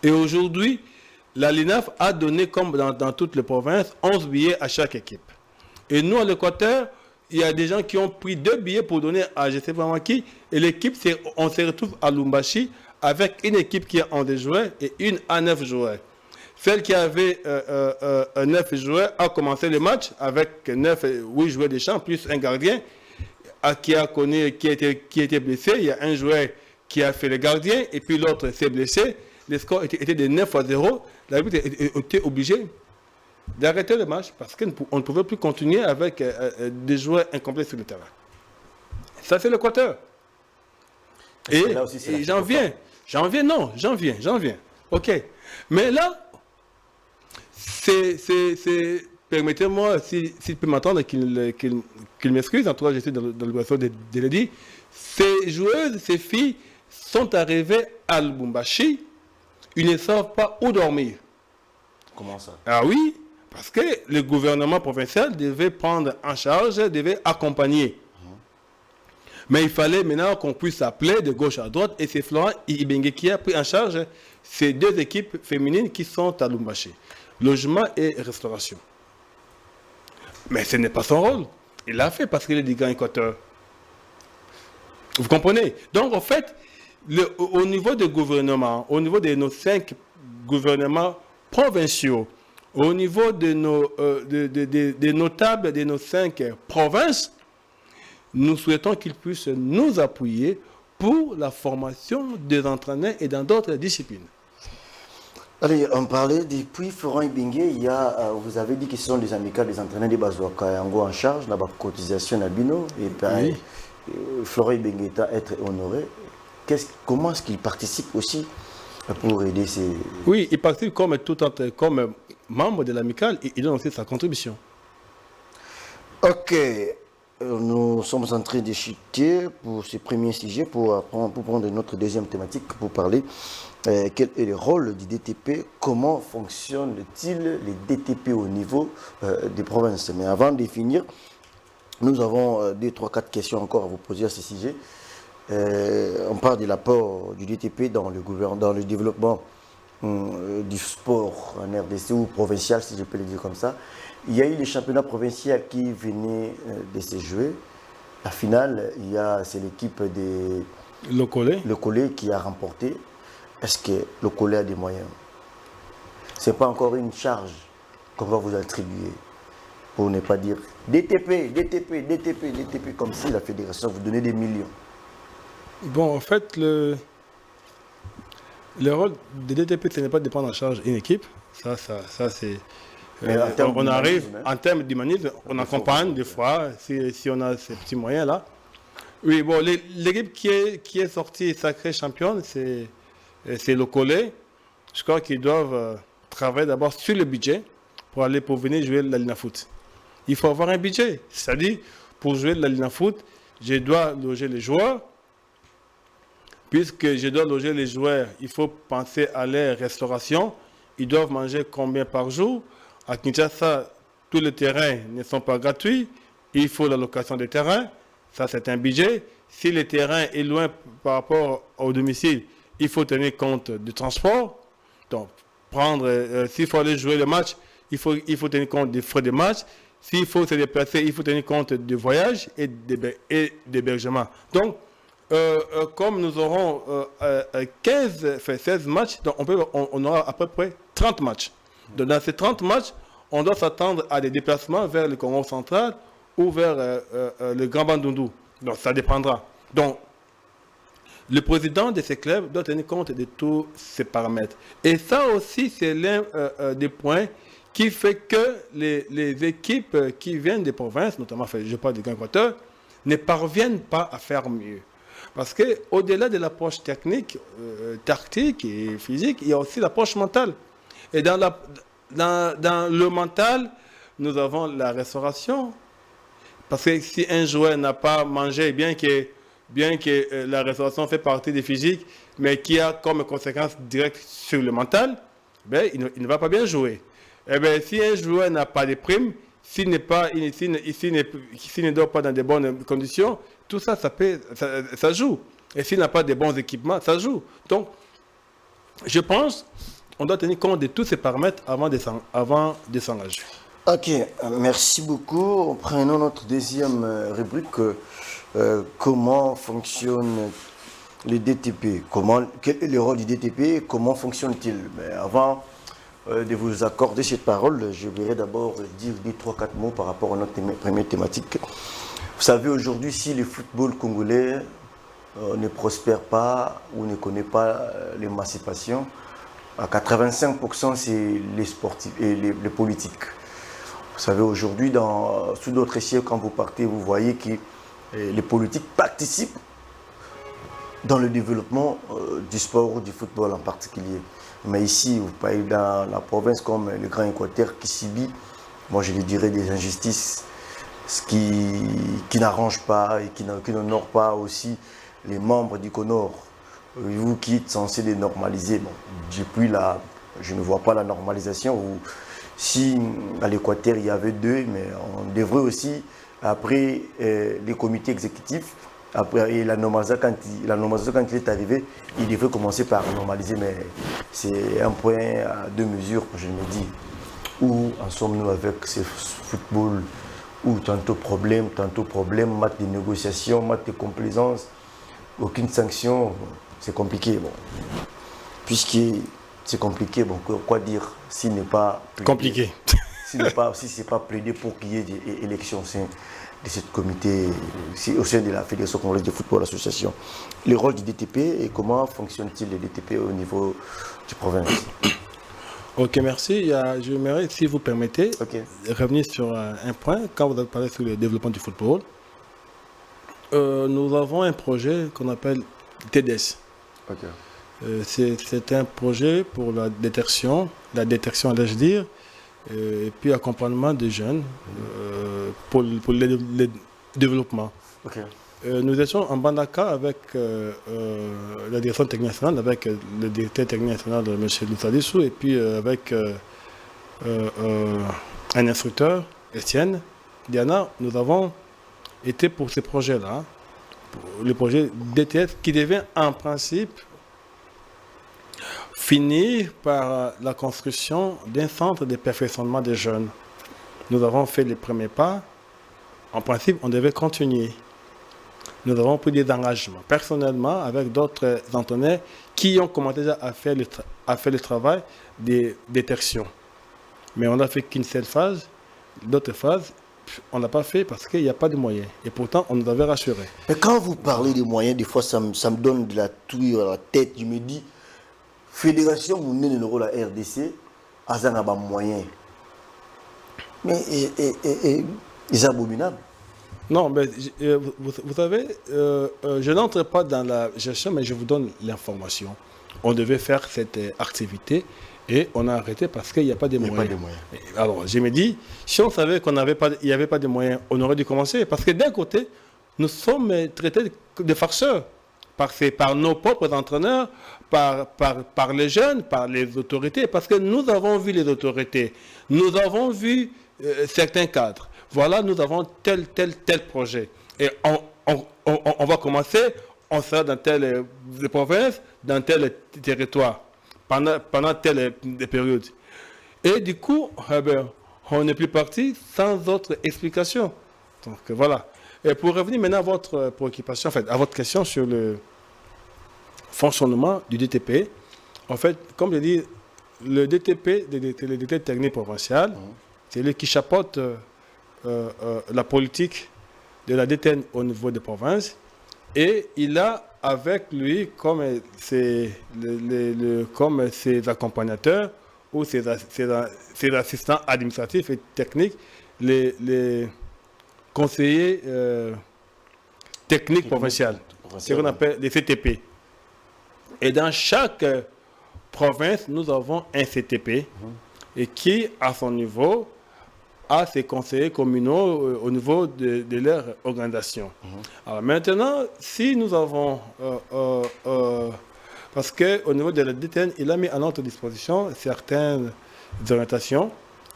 B: Et aujourd'hui, la LINAF a donné, comme dans toutes les provinces, 11 billets à chaque équipe. Et nous, à l'Équateur, il y a des gens qui ont pris 2 billets pour donner à je ne sais pas qui. Et l'équipe, on se retrouve à Lumbashi avec une équipe qui a 11 joueurs et une à 9 joueurs. Celle qui avait 9 joueurs a commencé le match avec 8 joueurs de champ, plus un gardien qui était blessé. Il y a un joueur qui a fait le gardien et puis l'autre s'est blessé. Le score était de 9-0. L'arbitre était obligé d'arrêter le match parce qu'on ne pouvait plus continuer avec des joueurs incomplets sur le terrain. Ça, c'est l'Équateur. Et j'en viens. OK. Mais là, permettez-moi, s'il peut m'entendre, qu'il m'excuse, en tout cas, je suis dans l'obligation de le dire. Ces joueuses, ces filles sont arrivées à Lubumbashi, ils ne savent pas où dormir.
A: Comment ça?
B: Ah oui, parce que le gouvernement provincial devait prendre en charge, devait accompagner. Mais il fallait maintenant qu'on puisse appeler de gauche à droite, et c'est Florent Ibenge qui a pris en charge ces 2 équipes féminines qui sont à Lubumbashi. Logement et restauration. Mais ce n'est pas son rôle. Il l'a fait parce qu'il est du Grand Équateur. Vous comprenez? Donc, en fait, au niveau des gouvernements, au niveau de nos 5 gouvernements provinciaux, au niveau de des notables de nos 5 provinces, nous souhaitons qu'ils puissent nous appuyer pour la formation des entraîneurs et dans d'autres disciplines.
A: Allez, on parlait depuis Florent Ibenge, vous avez dit que ce sont les amicales des entraîneurs de Bazouaka en charge, la cotisation à Bino, et puis Florent Ibenge est à être honoré. Comment est-ce qu'il participe aussi pour aider ces...
B: Oui, il participe comme membre de l'amicale et il donne aussi sa contribution.
A: Ok, nous sommes en train de chuter pour ce premier sujet, pour prendre notre deuxième thématique, pour parler quel est le rôle du DTP, comment fonctionne-t-il les DTP au niveau des provinces. Mais avant de finir, nous avons 2, 3, 4 questions encore à vous poser à ce sujet. On parle de l'apport du DTP dans le développement du sport en RDC ou provincial, si je peux le dire comme ça. Il y a eu les championnats provinciaux qui venaient de se jouer. La finale, c'est l'équipe de Le Collet qui a remporté. Est-ce que Le Collet a des moyens? Ce n'est pas encore une charge qu'on va vous attribuer, pour ne pas dire DTP, comme si la fédération vous donnait des millions.
B: Bon, en fait, le rôle des DTP, ce n'est pas de prendre en charge une équipe. Ça c'est... on arrive, en termes d'humanisme, on accompagne des fois, si on a ces petits moyens-là. Oui, bon, l'équipe qui est sortie sacrée championne, c'est Le Collet. Je crois qu'ils doivent travailler d'abord sur le budget pour venir jouer la Lina Foot. Il faut avoir un budget. C'est-à-dire, pour jouer la Lina Foot, je dois loger les joueurs. Puisque je dois loger les joueurs, il faut penser à leur restauration. Ils doivent manger combien par jour? À Kinshasa, tous les terrains ne sont pas gratuits. Il faut la location des terrains. Ça, c'est un budget. Si le terrain est loin par rapport au domicile, il faut tenir compte du transport. Donc, s'il faut aller jouer le match, il faut tenir compte des frais de match. S'il faut se déplacer, il faut tenir compte du voyage et d'hébergement. Donc, comme nous aurons 16 matchs, donc on aura à peu près 30 matchs. Donc, dans ces 30 matchs, on doit s'attendre à des déplacements vers le Congo central ou vers le Grand Bandundu. Donc, ça dépendra. Donc, le président de ces clubs doit tenir compte de tous ces paramètres. Et ça aussi, c'est l'un des points qui fait que les équipes qui viennent des provinces, notamment, je parle du Grand Équateur, ne parviennent pas à faire mieux. Parce qu'au-delà de l'approche technique, tactique et physique, il y a aussi l'approche mentale. Et dans le mental, nous avons la restauration. Parce que si un joueur n'a pas mangé, bien que la restauration fait partie des physiques, mais qui a comme conséquence directe sur le mental, ben, il ne va pas bien jouer. Et bien, si un joueur n'a pas de primes, s'il ne dort pas dans de bonnes conditions, tout ça, ça joue. Et s'il n'a pas de bons équipements, ça joue. Donc, je pense, on doit tenir compte de tous ces paramètres avant de s'engager.
A: Ok, merci beaucoup. Prenons notre deuxième rubrique. Comment fonctionne le DTP? Quel est le rôle du DTP? Comment fonctionne-t-il? Mais avant de vous accorder cette parole, je voudrais d'abord dire 2-3-4 mots par rapport à notre première thématique. Vous savez, aujourd'hui, si le football congolais ne prospère pas ou ne connaît pas l'émancipation, à 85% c'est les sportifs et les politiques. Vous savez, aujourd'hui, sous d'autres siècles, quand vous partez, vous voyez que les politiques participent dans le développement du sport ou du football en particulier. Mais ici, vous parlez dans la province comme le Grand Équateur qui subit, moi je lui dirais, des injustices qui n'arrangent pas et qui n'honorent pas aussi les membres du CONOR. Vous qui êtes censé les normaliser, bon, depuis là, je ne vois pas la normalisation. Si à l'Équateur il y avait 2, mais on devrait aussi, après les comités exécutifs, après la normalisation quand il est arrivé, il devrait commencer par normaliser, mais c'est un point à 2 mesures, je me dis. Où en sommes-nous avec ce football où tantôt problème, match de négociation, match de complaisance, aucune sanction, c'est compliqué. Bon. Puisque c'est compliqué, bon, quoi dire s'il n'est pas plaidé,
B: compliqué.
A: Si ce n'est pas plaidé pour qu'il y ait des élections au sein de ce comité, au sein de la Fédération congolaise de football association. Le rôle du DTP et comment fonctionne-t-il le DTP au niveau du province?
B: Ok, merci. J'aimerais, si vous permettez, revenir sur un point. Quand vous avez parlé sur le développement du football, nous avons un projet qu'on appelle TDS. C'est un projet pour la détection, allais-je dire, et puis accompagnement des jeunes pour le développement. Nous étions en Bandaka avec la direction technique nationale, avec le directeur technique national, M. Loussadissou, et puis avec un instructeur, Etienne Diana. Nous avons été pour ce projet-là, le projet DTS, qui devait en principe finir par la construction d'un centre de perfectionnement des jeunes. Nous avons fait les premiers pas. En principe, on devait continuer. Nous avons pris des engagements personnellement avec d'autres entraîneurs qui ont commencé déjà à faire le travail de détection. Mais on n'a fait qu'une seule phase. D'autres phases, on n'a pas fait parce qu'il n'y a pas de moyens. Et pourtant, on nous avait rassurés.
A: Mais quand vous parlez de moyens, des fois, ça me donne de la touille à la tête. Je me dis, Fédération, vous venez de l'euro, la RDC, Azan a des moyens. Mais c'est abominable.
B: Non, mais vous savez, je n'entre pas dans la gestion, mais je vous donne l'information. On devait faire cette activité et on a arrêté parce qu'il n'y a pas de moyens. Alors, je me dis, si on savait qu'il n'y avait pas de moyens, on aurait dû commencer. Parce que d'un côté, nous sommes traités de farceurs par nos propres entraîneurs, par les jeunes, par les autorités. Parce que nous avons vu les autorités, nous avons vu certains cadres. Voilà, nous avons tel projet. Et on va commencer, on sera dans telle province, dans tel territoire, pendant telle période. Et du coup, on n'est plus parti sans autre explication. Donc voilà. Et pour revenir maintenant à votre préoccupation, en fait, à votre question sur le fonctionnement du DTP, en fait, comme je dis, le DTP, le DTP technique provincial, c'est lui qui chapeaute la politique de la DTN au niveau des provinces, et il a avec lui comme ses accompagnateurs ou ses assistants administratifs et techniques, les conseillers techniques provinciaux, ce qu'on appelle les CTP. Et dans chaque province, nous avons un CTP et qui, à son niveau, a ses conseillers communaux au niveau de leur organisation. Alors maintenant, si nous avons... parce qu'au niveau de la DTN, il a mis à notre disposition certaines orientations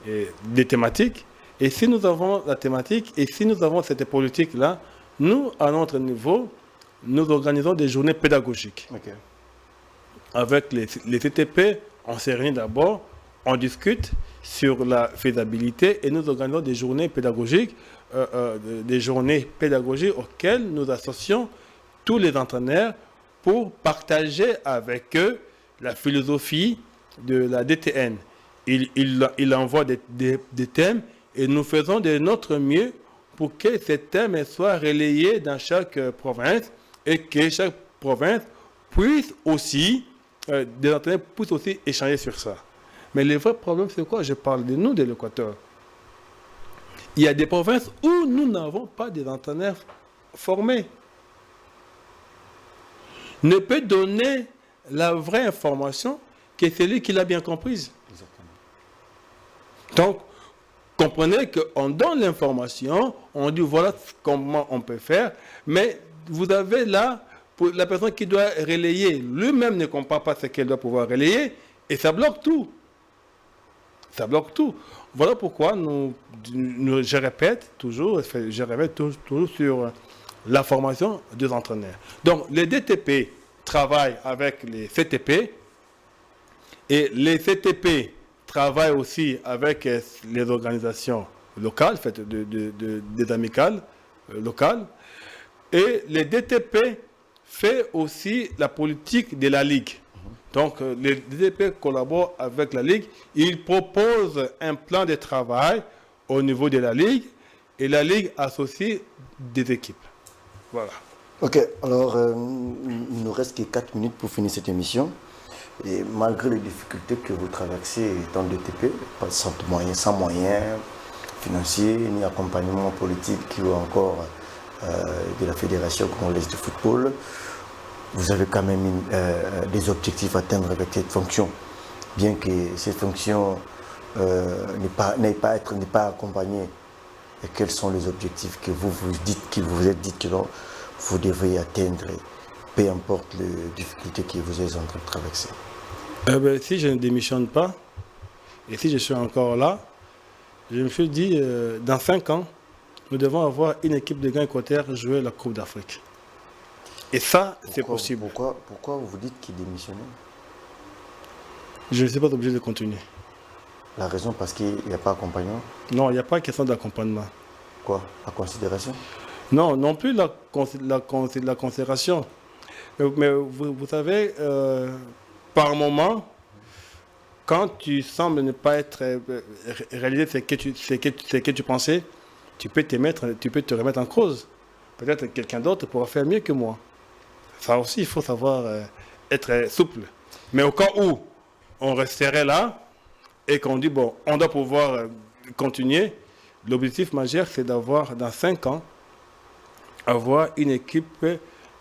B: et des thématiques. Et si nous avons la thématique et si nous avons cette politique-là, nous, à notre niveau, nous organisons des journées pédagogiques. Avec les CTP, on s'est réunis d'abord, on discute sur la faisabilité et nous organisons des journées pédagogiques, auxquelles nous associons tous les entraîneurs pour partager avec eux la philosophie de la DTN. Il envoie des thèmes et nous faisons de notre mieux pour que ces thèmes soient relayés dans chaque province et que chaque province puisse aussi, des entraîneurs puissent aussi échanger sur ça. Mais le vrai problème, c'est quoi? Je parle de nous, de l'Équateur. Il y a des provinces où nous n'avons pas des entraîneurs formés. Ne peut donner la vraie information que celui qui l'a bien comprise. Donc, comprenez qu'on donne l'information, on dit voilà comment on peut faire, mais vous avez là, pour la personne qui doit relayer, lui-même ne comprend pas ce qu'elle doit pouvoir relayer, et ça bloque tout. Ça bloque tout. Voilà pourquoi je répète toujours sur la formation des entraîneurs. Donc, les DTP travaillent avec les CTP, et les CTP travaillent aussi avec les organisations locales, faites des amicales locales. Et les DTP fait aussi la politique de la Ligue. Donc, les DTP collaborent avec la Ligue. Ils proposent un plan de travail au niveau de la Ligue et la Ligue associe des équipes. Voilà.
A: Ok, alors il nous reste que 4 minutes pour finir cette émission. Et malgré les difficultés que vous traversez dans le DTP, pas sans moyens financiers, ni accompagnement politique ou encore de la Fédération congolaise de football, vous avez quand même des objectifs à atteindre avec cette fonction. Bien que cette fonction n'est pas accompagnée. Et quels sont les objectifs que vous vous êtes dit que vous devriez atteindre, peu importe les difficultés que vous êtes en train de traverser?
B: Si je ne démissionne pas, et si je suis encore là, je me suis dit, dans 5 ans, nous devons avoir une équipe de grands équatoriens jouer la Coupe d'Afrique. Et ça, c'est possible.
A: Pourquoi vous vous dites qu'il démissionnait?
B: Je ne suis pas obligé de continuer.
A: La raison, parce qu'il n'y a pas d'accompagnement?
B: Non, il n'y a pas question d'accompagnement.
A: Quoi? La considération?
B: Non, non plus la considération. Mais vous savez, par moment, quand tu sembles ne pas être réalisé ce que tu pensais, tu peux te remettre en cause. Peut-être quelqu'un d'autre pourra faire mieux que moi. Ça aussi, il faut savoir être souple. Mais au cas où on resterait là et qu'on dit, bon, on doit pouvoir continuer, l'objectif majeur, c'est d'avoir, dans 5 ans, avoir une équipe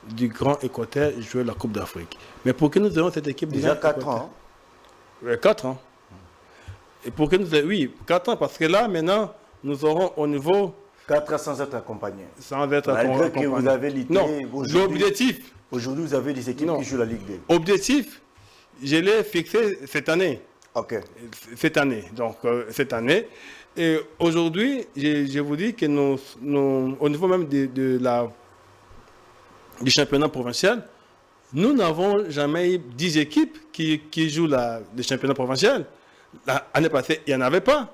B: du Grand Équateur jouer la Coupe d'Afrique. Mais pour que nous ayons cette équipe du
A: Grand Équateur... 4 ans.
B: 4 ans. Et pour que nous ayons, oui, 4 ans, parce que là, maintenant, nous aurons au niveau...
A: 4 ans sans être accompagné.
B: Sans être accompagné.
A: Que vous avez lutté.
B: Non, l'objectif...
A: Aujourd'hui, vous avez des équipes qui jouent la Ligue 2.
B: Objectif, je l'ai fixé cette année.
A: Ok.
B: Cette année. Donc, cette année. Et aujourd'hui, je vous dis que nous, au niveau même du championnat provincial, nous n'avons jamais eu 10 équipes qui jouent le championnat provincial. L'année passée, il n'y en avait pas.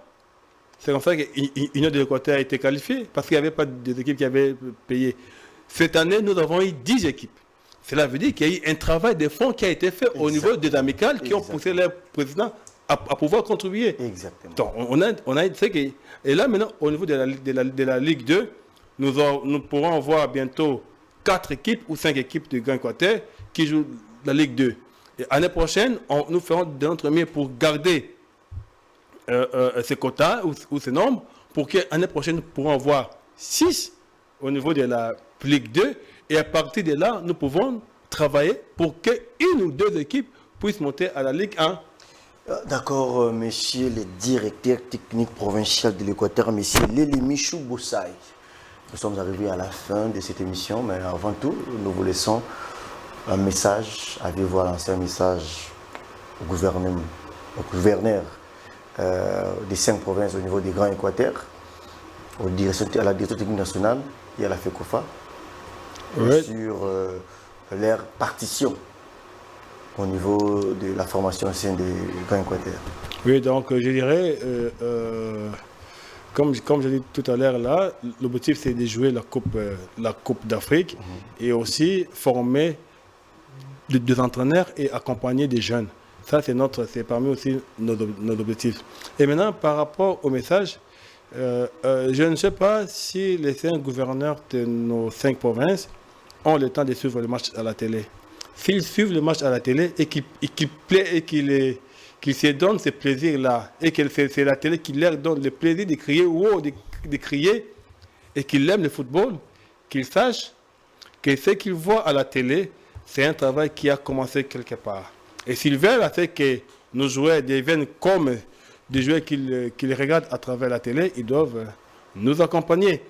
B: C'est comme ça qu'Union de l'Équateur a été qualifiée, parce qu'il n'y avait pas d'équipes qui avaient payé. Cette année, nous avons eu 10 équipes. Cela veut dire qu'il y a eu un travail de fond qui a été fait au niveau des amicales qui ont poussé les présidents à pouvoir contribuer.
A: Exactement.
B: Donc, on a et là, maintenant, au niveau de la Ligue 2, nous pourrons voir bientôt 4 équipes ou 5 équipes de Grand Équateur qui jouent la Ligue 2. Et l'année prochaine, nous ferons de notre mieux pour garder ces quotas ou ces nombres, pour que l'année prochaine, nous pourrons avoir 6 au niveau de la Ligue 2. Et à partir de là, nous pouvons travailler pour qu'une ou 2 équipes puissent monter à la Ligue 1.
A: D'accord, messieurs les directeurs techniques provinciaux de l'Équateur, messieurs Léli Michou Boussaï. Nous sommes arrivés à la fin de cette émission, mais avant tout, nous vous laissons un message. Avez-vous lancé un message au gouverneur des 5 provinces au niveau des Grands Équateurs, à la direction technique nationale et à la FECOFA,
B: oui,
A: sur leur partition au niveau de la formation au sein des Grands Équateur?
B: Oui, donc je dirais, comme je l'ai dit tout à l'heure là, l'objectif c'est de jouer la coupe d'Afrique et aussi former des entraîneurs et accompagner des jeunes. Ça, c'est parmi aussi nos objectifs. Et maintenant, par rapport au message, je ne sais pas si les 5 gouverneurs de nos 5 provinces ont le temps de suivre le match à la télé. S'ils suivent le match à la télé et qu'ils se donnent ce plaisir-là, et que c'est la télé qui leur donne le plaisir de crier wow, de crier, et qu'ils aiment le football, qu'ils sachent que ce qu'ils voient à la télé, c'est un travail qui a commencé quelque part. Et s'ils veulent faire que nos joueurs deviennent comme des joueurs qu'ils regardent à travers la télé, ils doivent nous accompagner.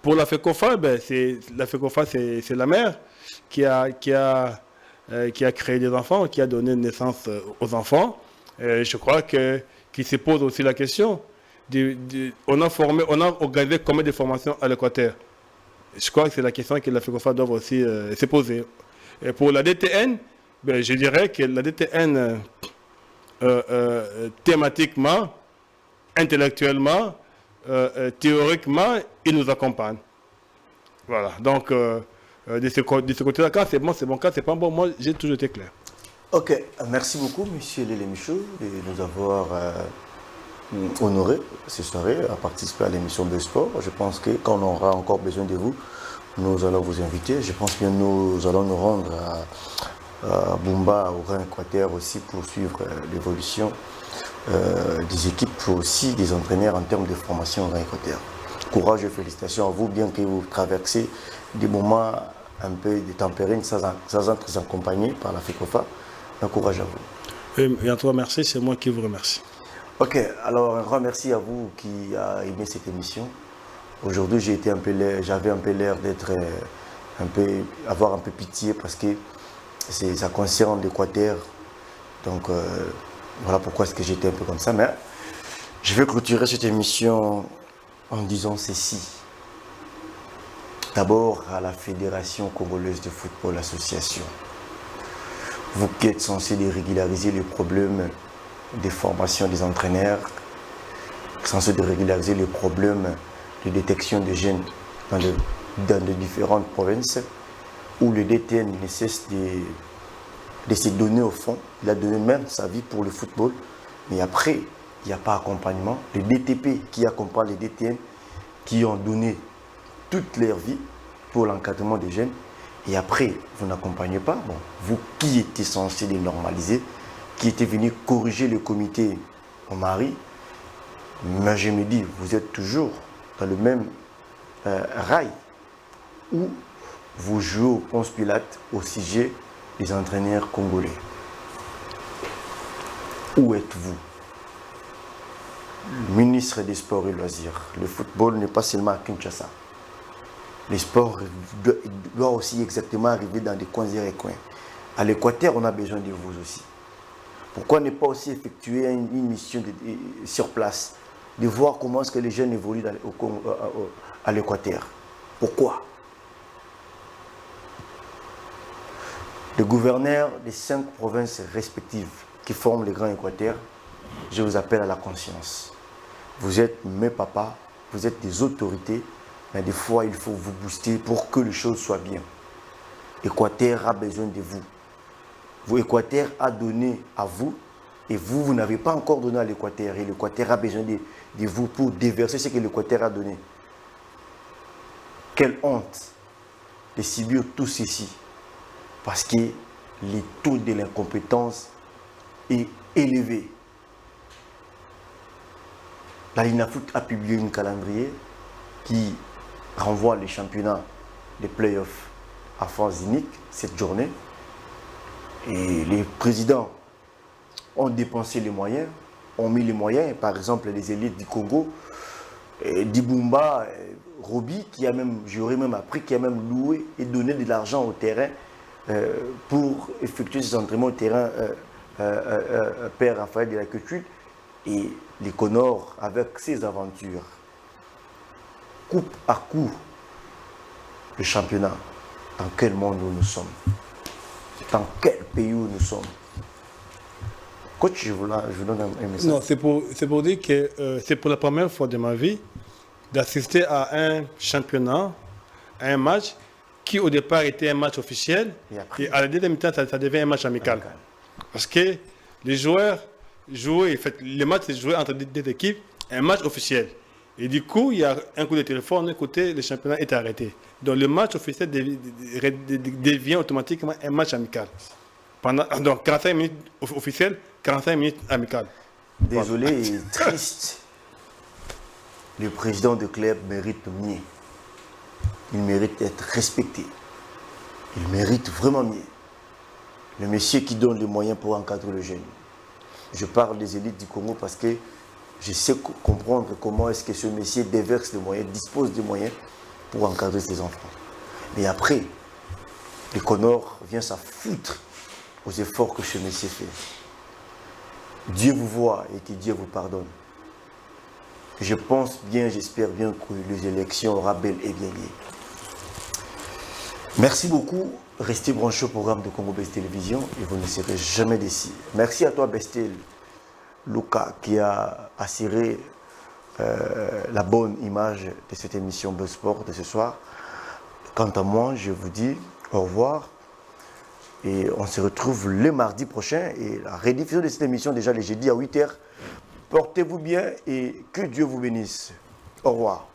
B: Pour la FECOFA, c'est la mère qui a créé des enfants, qui a donné naissance aux enfants. Je crois qu'il se pose aussi la question. On a organisé combien de formations à l'Équateur? Je crois que c'est la question que la FECOFA doit aussi se poser. Et pour la DTN, je dirais que la DTN, thématiquement, intellectuellement, théoriquement, il nous accompagne. Voilà. Donc, de ce côté-là, quand c'est bon, c'est bon. Quand c'est pas bon, moi, j'ai toujours été clair.
A: Ok, merci beaucoup, monsieur Lélé Michaud, de nous avoir honoré ce soirée à participer à l'émission de sport. Je pense que quand on aura encore besoin de vous, nous allons vous inviter. Je pense que nous allons nous rendre à Bumba, au Grand Équateur aussi, pour suivre l'évolution des équipes, aussi des entraîneurs en termes de formation au Grand Équateur. Courage et félicitations à vous, bien que vous traversez des moments un peu détempérés, sans être accompagnés par la FECOFA. Un courage à vous.
B: Et à toi, merci, c'est moi qui vous remercie.
A: Ok, alors un grand merci à vous qui a aimé cette émission. Aujourd'hui, j'avais un peu l'air d'être avoir un peu pitié parce que ça concerne l'Équateur. Donc voilà pourquoi est-ce que j'étais un peu comme ça. Mais je vais clôturer cette émission en disant ceci. D'abord à la Fédération congolaise de football association. Vous qui êtes censé régulariser les problèmes des formations des entraîneurs, censé régulariser les problèmes de détection des jeunes dans les différentes provinces, où le DTN ne cesse de se donner au fond. Il a donné même sa vie pour le football, mais après, il n'y a pas d'accompagnement. Les DTP qui accompagnent les DTN, qui ont donné toute leur vie pour l'encadrement des jeunes, et après, vous n'accompagnez pas. Bon, vous qui étiez censé les normaliser, qui étiez venu corriger le comité au mari, mais je me dis, vous êtes toujours dans le même rail où vous jouez au Ponce Pilate au sujet des entraîneurs congolais. Où êtes-vous? Ministre des Sports et Loisirs. Le football n'est pas seulement à Kinshasa. Les sports doivent aussi exactement arriver dans des coins et recoins. À l'Équateur, on a besoin de vous aussi. Pourquoi ne pas aussi effectuer une mission sur place, de voir comment est-ce que les jeunes évoluent à l'Équateur? Pourquoi? Les gouverneurs des 5 provinces respectives qui forment le Grand Équateur, je vous appelle à la conscience. Vous êtes mes papas, vous êtes des autorités, mais des fois il faut vous booster pour que les choses soient bien. L'Équateur a besoin de vous. L'Équateur a donné à vous, et vous n'avez pas encore donné à l'Équateur, et l'Équateur a besoin de vous pour déverser ce que l'Équateur a donné. Quelle honte de subir tout ceci, parce que le taux de l'incompétence est élevé. La LINAFOOT a publié un calendrier qui renvoie les championnats des playoffs à phase unique cette journée. Et les présidents ont dépensé les moyens, ont mis les moyens, par exemple les élites du Congo, d'Ibumba, Roby, j'aurais même appris, qui a même loué et donné de l'argent au terrain pour effectuer ses entraînements au terrain Père Raphaël de la Culture, et les Conors avec ses aventures. Coupe à coup le championnat. Dans quel monde nous sommes? dans quel pays où nous sommes. Coach, je vous donne un message.
B: Non, c'est pour dire que c'est pour la première fois de ma vie d'assister à un championnat, à un match qui au départ était un match officiel et à la deuxième mi-temps, ça devient un match amical. Parce que les joueurs jouaient, le match s'est joué entre deux équipes, un match officiel. Et du coup, il y a un coup de téléphone, un côté, le championnat est arrêté. Donc le match officiel devient automatiquement un match amical. Donc 45 minutes officielles, 45 minutes amicales.
A: Désolé et triste. Le président de club mérite mieux. Il mérite d'être respecté. Il mérite vraiment mieux. Le monsieur qui donne les moyens pour encadrer le jeune. Je parle des élites du Congo parce que je sais comprendre comment est-ce que ce monsieur déverse les moyens, dispose des moyens pour encadrer ses enfants. Mais après, le Connor vient s'en foutre aux efforts que ce monsieur fait. Dieu vous voit et que Dieu vous pardonne. Je pense bien, j'espère bien que les élections auront bel et bien lieu. Merci beaucoup. Restez branchés au programme de Congo Best Télévision et vous ne serez jamais déçus. Merci à toi, Bestel Luca, qui a assuré la bonne image de cette émission Buzz Sport de ce soir. Quant à moi, je vous dis au revoir. Et on se retrouve le mardi prochain. Et la rediffusion de cette émission, déjà le jeudi à 8h. Portez-vous bien et que Dieu vous bénisse. Au revoir.